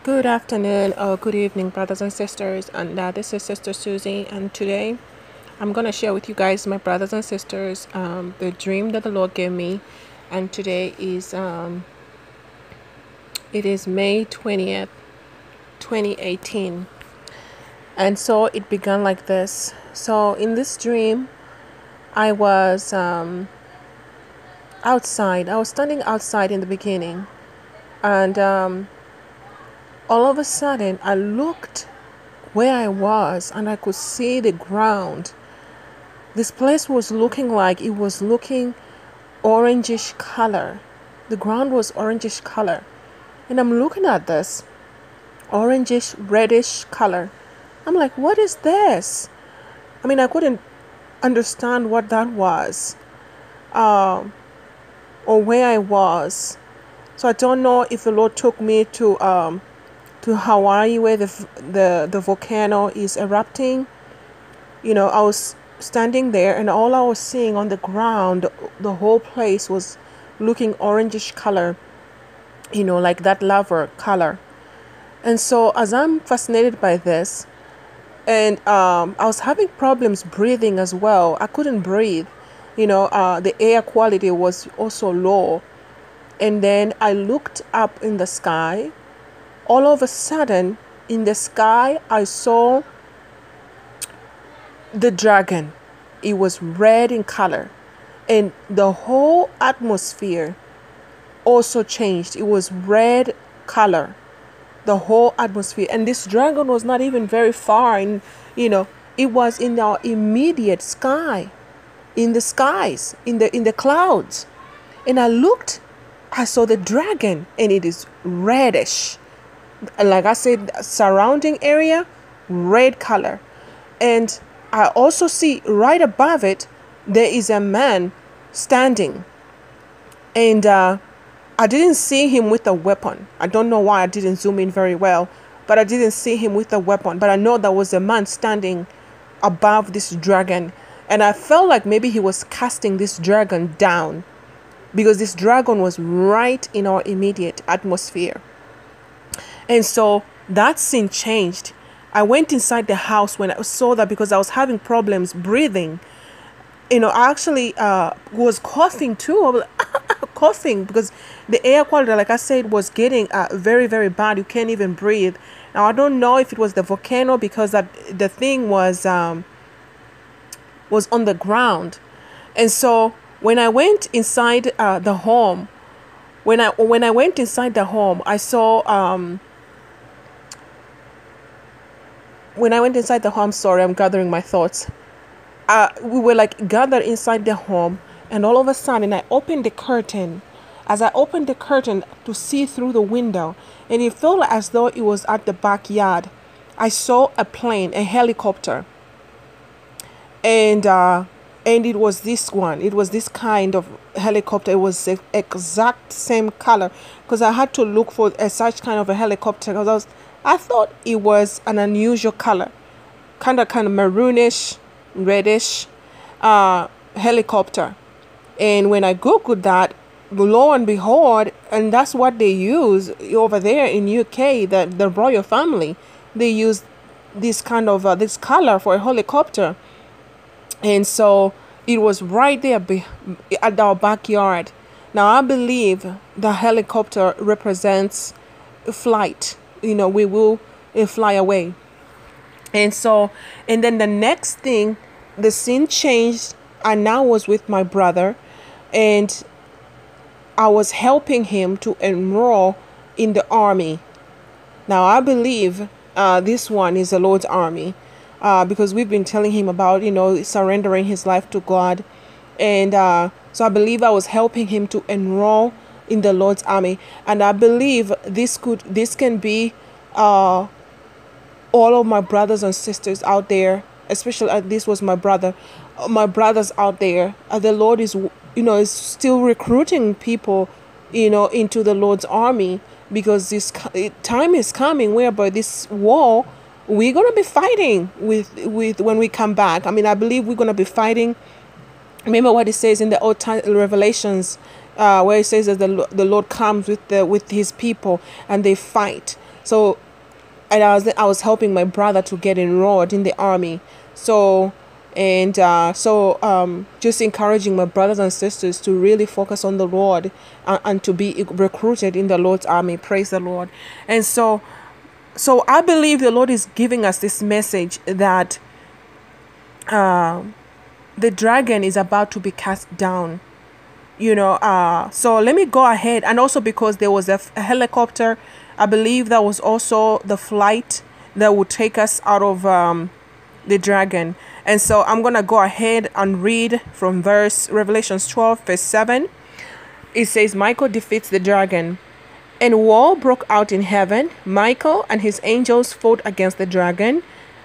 Good afternoon or good evening, brothers and sisters. And this is Sister Susie. And today I'm going to share with you guys, my brothers and sisters, the dream that the Lord gave me. And today is, it is May 20th, 2018. And so it began like this. So in this dream, I was outside. I was standing outside in the beginning. And all of a sudden, I looked where I was and I could see the ground. This place was looking like it was looking orangish color. The ground was orangish color. And I'm looking at this orangish, reddish color. I'm like, what is this? I mean, I couldn't understand what that was or where I was. So I don't know if the Lord took me to Hawaii where the volcano is erupting. You know, I was standing there and all I was seeing on the ground, the whole place was looking orangish color, you know, like that lava color. And so as I'm fascinated by this, and I was having problems breathing as well. I couldn't breathe. You know, the air quality was also low. And then I looked up in the sky. All of a sudden, in the sky, I saw the dragon. It was red in color. And the whole atmosphere also changed. It was red color. The whole atmosphere. And this dragon was not even very far. And, you know, it was in our immediate sky. In the skies. In the clouds. And I looked. I saw the dragon. And it is reddish. Like I said, surrounding area, red color. And I also see right above it, there is a man standing. And I didn't see him with a weapon. I don't know why I didn't zoom in very well, but I didn't see him with a weapon. But I know there was a man standing above this dragon. And I felt like maybe he was casting this dragon down because this dragon was right in our immediate atmosphere. And so that scene changed. I went inside the house when I saw that because I was having problems breathing. You know, I actually was coughing too. I was coughing because the air quality, like I said, was getting very, very bad. You can't even breathe. Now, I don't know if it was the volcano because the thing was on the ground. And so when I went inside the home, when I went inside the home, I saw when I went inside the home, sorry, I'm gathering my thoughts. We were like gathered inside the home, and all of a sudden I opened the curtain. As I opened the curtain to see through the window, and it felt as though it was at the backyard, I saw a plane, a helicopter. And it was this one. It was this kind of helicopter. It was the exact same color because I had to look for such kind of a helicopter because I thought it was an unusual color, kind of maroonish, reddish helicopter. And when I googled that, lo and behold, and that's what they use over there in UK, the royal family, they use this kind of this color for a helicopter. And so it was right there at our backyard. Now I believe the helicopter represents flight. You know, we will fly away. And so, and then the next thing, the scene changed. I now was with my brother and I was helping him to enroll in the army. Now I believe this one is the Lord's army because we've been telling him about, you know, surrendering his life to God. And so I believe I was helping him to enroll in the Lord's army. And I believe this can be all of my brothers and sisters out there, especially this was my brothers out there. The Lord is, you know, is still recruiting people, you know, into the Lord's army because this time is coming whereby this war we're going to be fighting with when we come back. I mean, I believe we're going to be fighting. Remember what it says in the Old Revelations, where it says that the Lord comes with his people and they fight. So, and I was helping my brother to get enrolled in the army. So, just encouraging my brothers and sisters to really focus on the Lord, and to be recruited in the Lord's army. Praise the Lord. And so I believe the Lord is giving us this message that the dragon is about to be cast down. So let me go ahead. And also, because there was a helicopter, I believe that was also the flight that would take us out of the dragon. And so I'm going to go ahead and read from Revelations 12 verse 7. It says, Michael defeats the dragon. And war broke out in heaven. Michael and his angels fought against the dragon.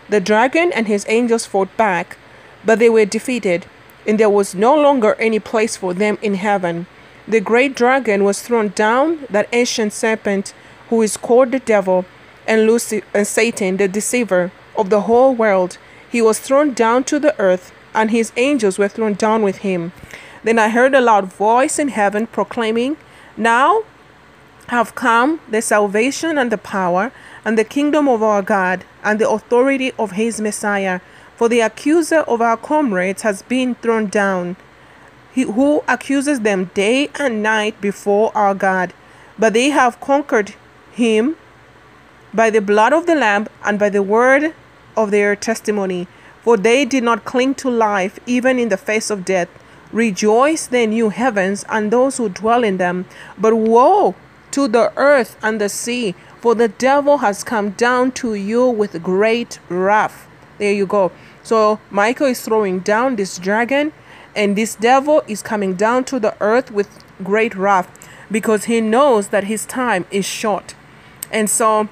The dragon and his angels fought back, but they were defeated, and there was no longer any place for them in heaven. The great dragon was thrown down, that ancient serpent who is called the devil and Satan, the deceiver of the whole world. He was thrown down to the earth, and his angels were thrown down with him. Then I heard a loud voice in heaven proclaiming, Now have come the salvation and the power and the kingdom of our God and the authority of his Messiah. For the accuser of our comrades has been thrown down, he who accuses them day and night before our God. But they have conquered him by the blood of the Lamb and by the word of their testimony. For they did not cling to life, even in the face of death. Rejoice, then, you heavens, and those who dwell in them. But woe to the earth and the sea, for the devil has come down to you with great wrath. There you go. So Michael is throwing down this dragon, and this devil is coming down to the earth with great wrath, because he knows that his time is short. And so,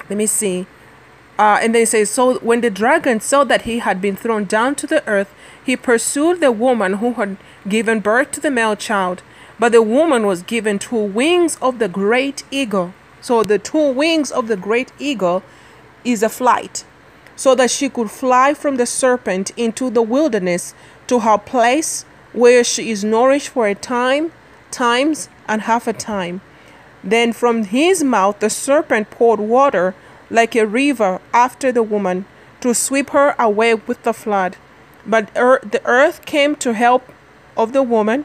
let me see. And then it says, so when the dragon saw that he had been thrown down to the earth, he pursued the woman who had given birth to the male child. But the woman was given 2 wings of the great eagle. So the 2 wings of the great eagle is a flight, so that she could fly from the serpent into the wilderness to her place where she is nourished for a time, times, and half a time. Then from his mouth the serpent poured water like a river after the woman, to sweep her away with the flood. But the earth came to help of the woman.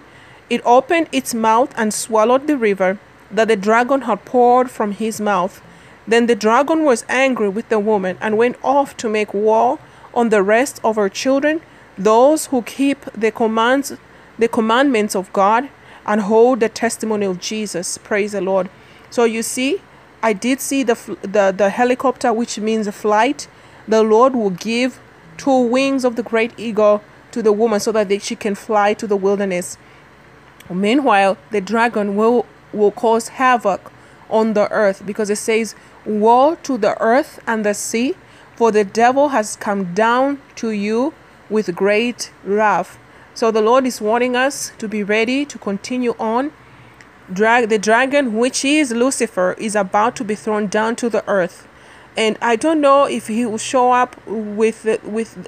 It opened its mouth and swallowed the river that the dragon had poured from his mouth. Then the dragon was angry with the woman and went off to make war on the rest of her children, those who keep the commandments of God and hold the testimony of Jesus. Praise the Lord. So you see, I did see the helicopter, which means a flight. The Lord will give 2 wings of the great eagle to the woman so that she can fly to the wilderness. Meanwhile, the dragon will cause havoc on the earth, because it says, woe to the earth and the sea, for the devil has come down to you with great wrath. So the Lord is warning us to be ready to continue on. The dragon, which is Lucifer, is about to be thrown down to the earth. And I don't know if he will show up with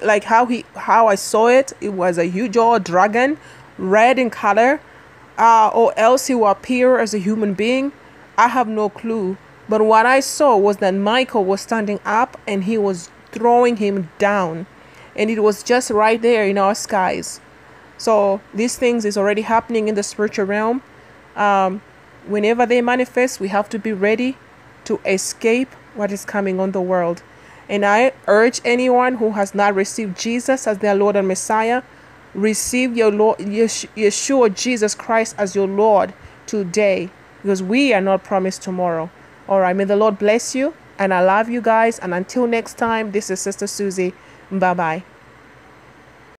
like how I saw it. It was a huge old dragon, red in color, or else he will appear as a human being. I have no clue. But what I saw was that Michael was standing up and he was throwing him down. And it was just right there in our skies. So these things is already happening in the spiritual realm. Whenever they manifest, we have to be ready to escape what is coming on the world. And I urge anyone who has not received Jesus as their Lord and Messiah, receive your Lord, Yeshua Jesus Christ as your Lord today, because we are not promised tomorrow. All right, may the Lord bless you, and I love you guys. And until next time, this is Sister Susie. Bye-bye.